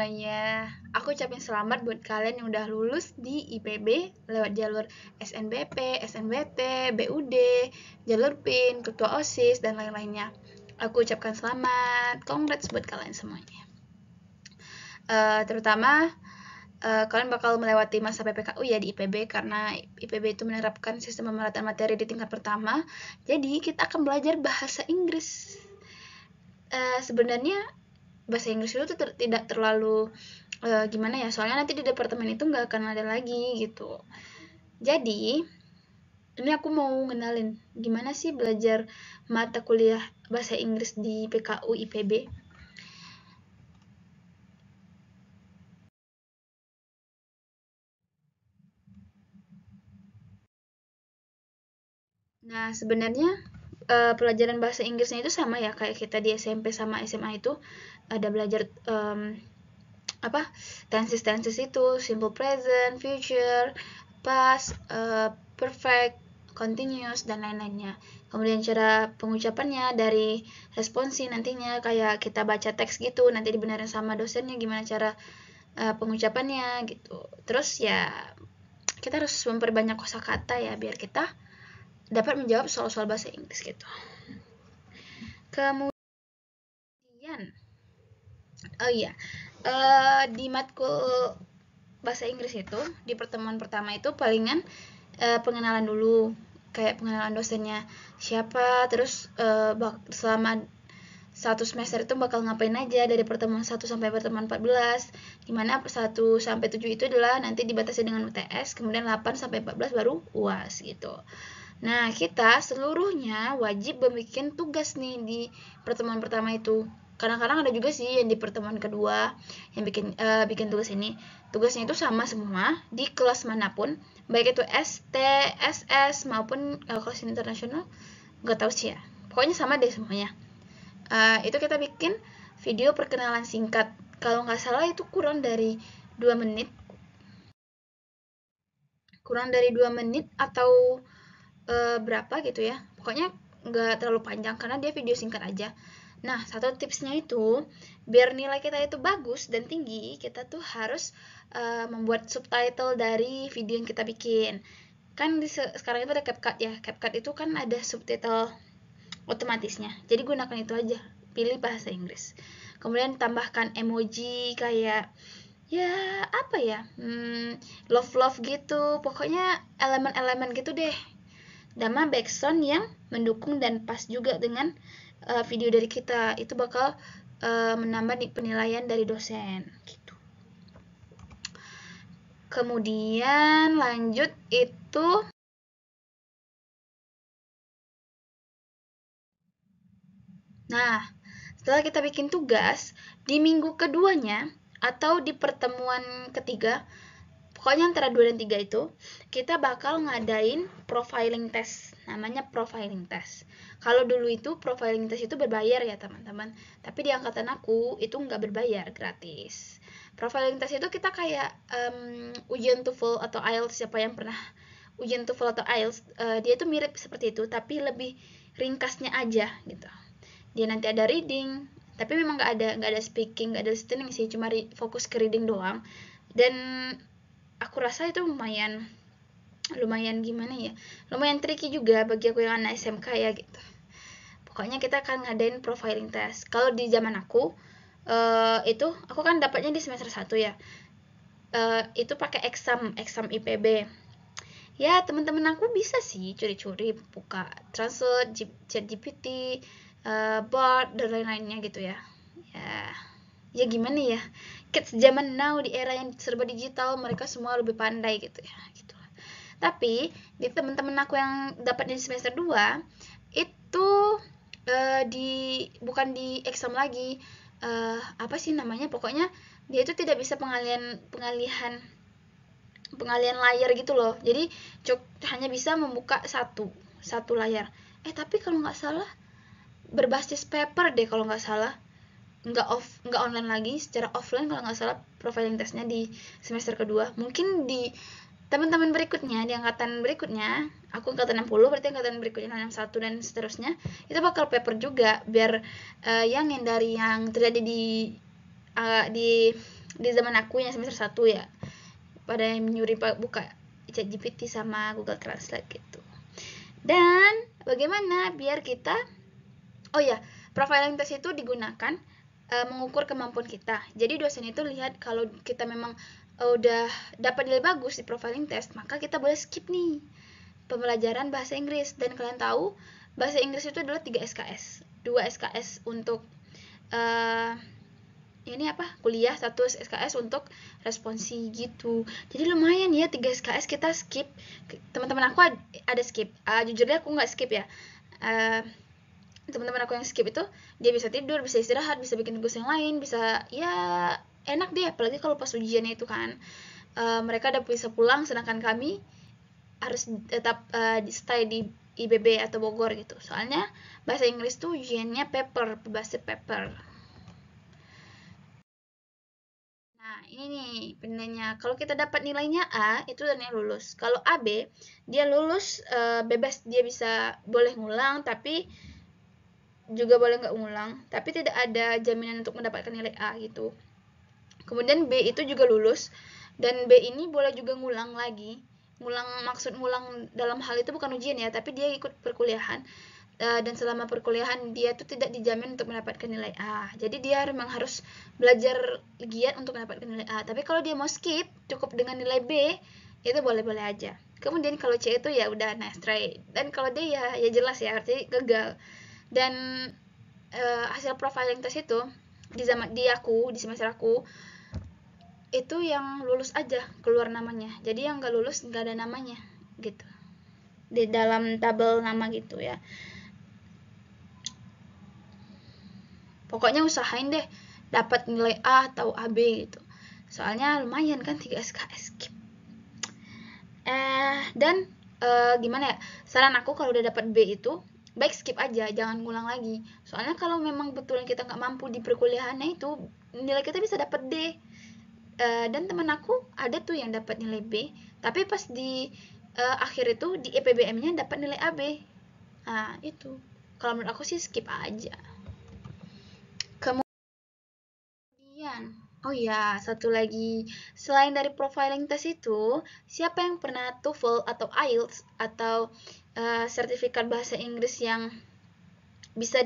semuanya. Aku ucapin selamat buat kalian yang udah lulus di IPB lewat jalur SNBP, SNBT, BUD, jalur PIN, ketua OSIS, dan lain-lainnya. Aku ucapkan selamat, congrats buat kalian semuanya. Terutama kalian bakal melewati masa PPKU ya di IPB, karena IPB itu menerapkan sistem pemerataan materi di tingkat pertama. Jadi kita akan belajar bahasa Inggris. Sebenarnya bahasa Inggris itu tidak terlalu gimana ya, soalnya nanti di departemen itu nggak akan ada lagi gitu. Jadi ini aku mau ngenalin gimana sih belajar mata kuliah bahasa Inggris di PKU IPB. Nah, sebenarnya pelajaran bahasa Inggrisnya itu sama ya kayak kita di SMP sama SMA itu ada belajar tenses itu, simple present, future, past, perfect, continuous, dan lain-lainnya. Kemudian cara pengucapannya dari responsi nantinya kayak kita baca teks gitu, nanti dibenerin sama dosennya gimana cara pengucapannya gitu. Terus ya kita harus memperbanyak kosakata ya biar kita dapat menjawab soal-soal bahasa Inggris gitu. Kemudian, oh iya, di matkul bahasa Inggris itu di pertemuan pertama itu palingan pengenalan dulu, kayak pengenalan dosennya siapa, terus selama satu semester itu bakal ngapain aja dari pertemuan 1 sampai pertemuan 14, dimana 1 sampai 7 itu adalah nanti dibatasi dengan UTS, kemudian 8 sampai 14 baru UAS gitu. Nah, kita seluruhnya wajib bikin tugas nih di pertemuan pertama itu. Kadang-kadang ada juga sih yang di pertemuan kedua yang bikin tugas ini. Tugasnya itu sama semua di kelas manapun, baik itu ST, SS maupun kelas internasional, nggak tahu sih ya. Pokoknya sama deh semuanya. Itu kita bikin video perkenalan singkat. Kalau nggak salah itu kurang dari 2 menit. Kurang dari 2 menit atau berapa gitu ya, pokoknya nggak terlalu panjang karena dia video singkat aja. Nah, satu tipsnya itu biar nilai kita itu bagus dan tinggi, kita tuh harus membuat subtitle dari video yang kita bikin. Kan sekarang itu ada CapCut ya, CapCut itu kan ada subtitle otomatisnya, jadi gunakan itu aja, pilih bahasa Inggris, kemudian tambahkan emoji kayak ya apa ya, love gitu, pokoknya elemen-elemen gitu deh, nama background yang mendukung dan pas juga dengan video dari kita, itu bakal menambah penilaian dari dosen gitu. Kemudian lanjut itu, nah setelah kita bikin tugas di minggu keduanya atau di pertemuan ketiga, pokoknya antara 2 dan 3 itu, kita bakal ngadain profiling test. Namanya profiling test. Kalau dulu itu profiling test itu berbayar ya teman-teman. Tapi di angkatan aku itu nggak berbayar, gratis. Profiling test itu kita kayak ujian TOEFL atau IELTS, siapa yang pernah ujian TOEFL atau IELTS, dia itu mirip seperti itu, tapi lebih ringkasnya aja gitu. Dia nanti ada reading, tapi memang nggak ada speaking, nggak ada listening sih, cuma fokus ke reading doang. Dan aku rasa itu lumayan gimana ya, lumayan tricky juga bagi aku yang anak SMK ya gitu. Pokoknya kita akan ngadain profiling test. Kalau di zaman aku itu aku kan dapatnya di semester 1 ya, itu pakai exam IPB. Ya teman-teman aku bisa sih curi-curi buka Translate, ChatGPT, Bard dan lain-lainnya gitu ya. Ya gimana ya, kids zaman now di era yang serba digital, mereka semua lebih pandai gitu ya gitu. Tapi di teman-teman aku yang dapat di semester 2 itu bukan di exam lagi, apa sih namanya, pokoknya dia itu tidak bisa pengalihan layar gitu loh, jadi hanya bisa membuka satu layar. Tapi kalau nggak salah berbasis paper deh kalau nggak salah, nggak online lagi, secara offline kalau nggak salah profiling testnya di semester kedua. Mungkin di teman-teman berikutnya, di angkatan berikutnya, aku angkatan 60 berarti angkatan berikutnya 61 dan seterusnya, itu bakal paper juga, biar yang dari yang terjadi di di zaman aku yang semester 1 ya, pada yang nyuri buka ChatGPT sama Google Translate gitu. Dan bagaimana biar kita, oh ya, profiling test itu digunakan mengukur kemampuan kita. Jadi dosen itu lihat kalau kita memang udah dapat nilai bagus di profiling test, maka kita boleh skip nih pembelajaran bahasa Inggris. Dan kalian tahu bahasa Inggris itu adalah 3 SKS, 2 SKS untuk ini apa, kuliah, 1 SKS untuk responsi gitu. Jadi lumayan ya 3 SKS kita skip. Teman-teman aku ada skip, jujur deh aku nggak skip ya. Teman-teman aku yang skip itu dia bisa tidur, bisa istirahat, bisa bikin tugas yang lain, bisa ya enak deh, apalagi kalau pas ujiannya itu kan mereka udah bisa pulang, sedangkan kami harus tetap stay di IBB atau Bogor gitu. Soalnya bahasa Inggris tuh ujiannya paper, berbasis paper. Nah, ini nih penilaiannya. Kalau kita dapat nilainya A, itu artinya lulus. Kalau AB, dia lulus bebas, dia bisa boleh ngulang, tapi juga boleh nggak ngulang, tapi tidak ada jaminan untuk mendapatkan nilai A gitu. Kemudian B itu juga lulus, dan B ini boleh juga ngulang lagi. Maksud ngulang dalam hal itu bukan ujian ya, tapi dia ikut perkuliahan. Dan selama perkuliahan dia tuh tidak dijamin untuk mendapatkan nilai A. Jadi dia memang harus belajar giat untuk mendapatkan nilai A. Tapi kalau dia mau skip, cukup dengan nilai B, itu boleh-boleh aja. Kemudian kalau C itu ya udah nice try. Dan kalau D ya jelas ya, artinya gagal. Dan hasil profiling test itu di semester aku itu yang lulus aja keluar namanya, jadi yang nggak lulus nggak ada namanya gitu di dalam tabel nama gitu ya. Pokoknya usahain deh dapat nilai A atau AB gitu, soalnya lumayan kan 3 SKS skip. Dan gimana ya, saran aku kalau udah dapat B itu baik skip aja, jangan ngulang lagi. Soalnya kalau memang betulan kita nggak mampu di perkuliahannya itu, nilai kita bisa dapat D. Dan teman aku ada tuh yang dapat nilai B, tapi pas di akhir itu di EPBM-nya dapat nilai AB. Nah, itu. Kalau menurut aku sih skip aja. Kemudian, oh ya, satu lagi. Selain dari profiling test itu, siapa yang pernah TOEFL atau IELTS atau sertifikat bahasa Inggris yang bisa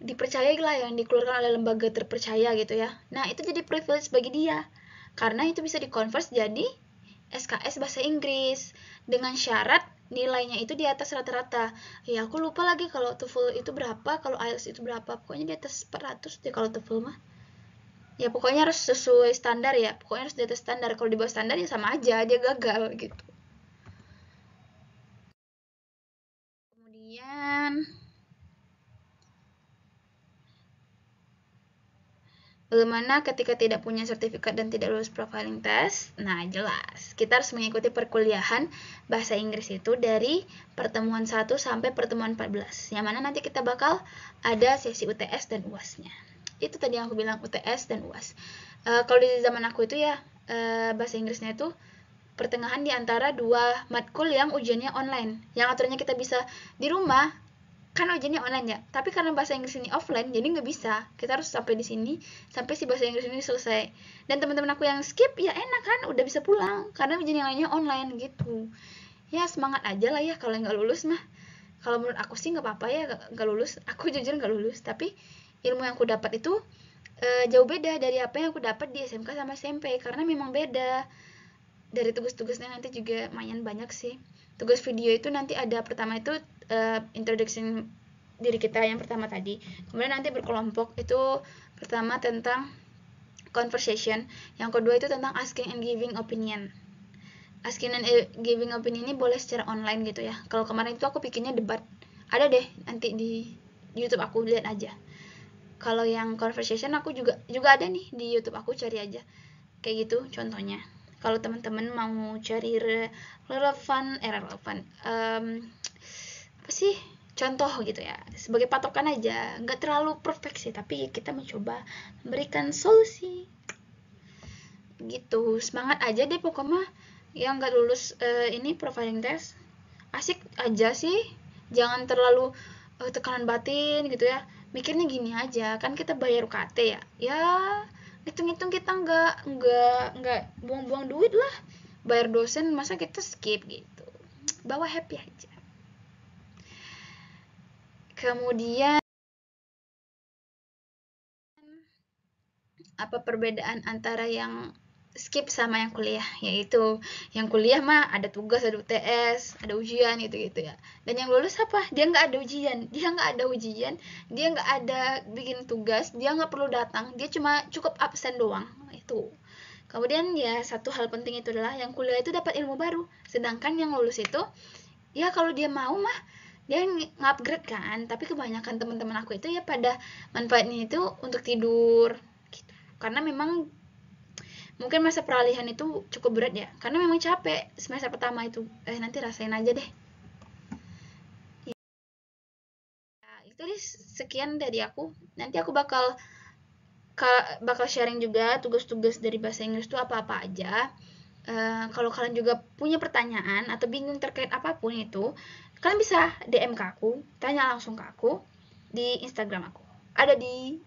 dipercaya lah, yang dikeluarkan oleh lembaga terpercaya gitu ya. Nah, itu jadi privilege bagi dia. Karena itu bisa dikonvers jadi SKS bahasa Inggris dengan syarat nilainya itu di atas rata-rata. Ya, aku lupa lagi kalau TOEFL itu berapa, kalau IELTS itu berapa. Pokoknya di atas 400 deh kalau TOEFL mah. Ya, pokoknya harus sesuai standar ya. Pokoknya harus di atas standar. Kalau di bawah standar ya sama aja, dia gagal gitu. Kemudian bagaimana ketika tidak punya sertifikat dan tidak lulus profiling test? Nah, jelas. Kita harus mengikuti perkuliahan bahasa Inggris itu dari pertemuan 1 sampai pertemuan 14. Yang mana nanti kita bakal ada sesi UTS dan UAS-nya. Itu tadi yang aku bilang, UTS dan UAS. Kalau di zaman aku itu ya, bahasa Inggrisnya itu pertengahan di antara dua matkul yang ujiannya online. Yang aturannya kita bisa di rumah, kan ujiannya online ya, tapi karena bahasa Inggris ini offline jadi nggak bisa, kita harus sampai di sini sampai si bahasa Inggris ini selesai. Dan teman-teman aku yang skip ya enak kan, udah bisa pulang karena ujian yang lainnya online gitu. Ya semangat aja lah ya kalau nggak lulus mah. Kalau menurut aku sih nggak apa-apa ya nggak lulus, aku jujur nggak lulus, tapi ilmu yang aku dapat itu jauh beda dari apa yang aku dapat di SMK sama SMP, karena memang beda. Dari tugas-tugasnya nanti juga lumayan banyak sih. Tugas video itu nanti ada, pertama itu introduction diri kita yang pertama tadi, kemudian nanti berkelompok itu pertama tentang conversation, yang kedua itu tentang asking and giving opinion. Asking and giving opinion ini boleh secara online gitu ya. Kalau kemarin itu aku bikinnya debat, ada deh nanti di YouTube, aku lihat aja. Kalau yang conversation aku juga ada nih di YouTube, aku cari aja kayak gitu contohnya. Kalau teman-teman mau cari relevan apa sih, contoh gitu ya, sebagai patokan aja, nggak terlalu perfect sih, tapi kita mencoba memberikan solusi gitu. Semangat aja deh pokoknya yang nggak lulus ini profiling test, asik aja sih, jangan terlalu tekanan batin gitu ya. Mikirnya gini aja, kan kita bayar UKT ya hitung-hitung kita nggak buang-buang duit lah, bayar dosen masa kita skip gitu. Bawa happy aja. Kemudian apa perbedaan antara yang skip sama yang kuliah? Yaitu yang kuliah mah ada tugas, ada UTS, ada ujian gitu-gitu ya. Dan yang lulus apa? Dia nggak ada ujian, dia nggak ada bikin tugas, dia nggak perlu datang, dia cuma cukup absen doang. Itu. Kemudian ya satu hal penting itu adalah yang kuliah itu dapat ilmu baru, sedangkan yang lulus itu ya kalau dia mau mah dia ngupgrade kan, tapi kebanyakan teman-teman aku itu ya pada manfaatnya itu untuk tidur gitu. Karena memang mungkin masa peralihan itu cukup berat ya, karena memang capek semester pertama itu. Nanti rasain aja deh ya. Itu deh sekian dari aku. Nanti aku bakal sharing juga tugas-tugas dari bahasa Inggris itu apa-apa aja. Kalau kalian juga punya pertanyaan atau bingung terkait apapun itu, kalian bisa DM ke aku, tanya langsung ke aku di Instagram aku. Ada di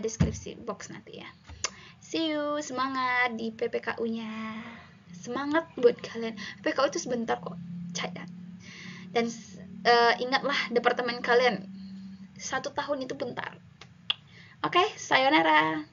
deskripsi box nanti ya. See you, semangat di PPKU-nya. Semangat buat kalian. PPKU itu sebentar kok, cair. Dan ingatlah departemen kalian 1 tahun itu bentar. Oke, sayonara.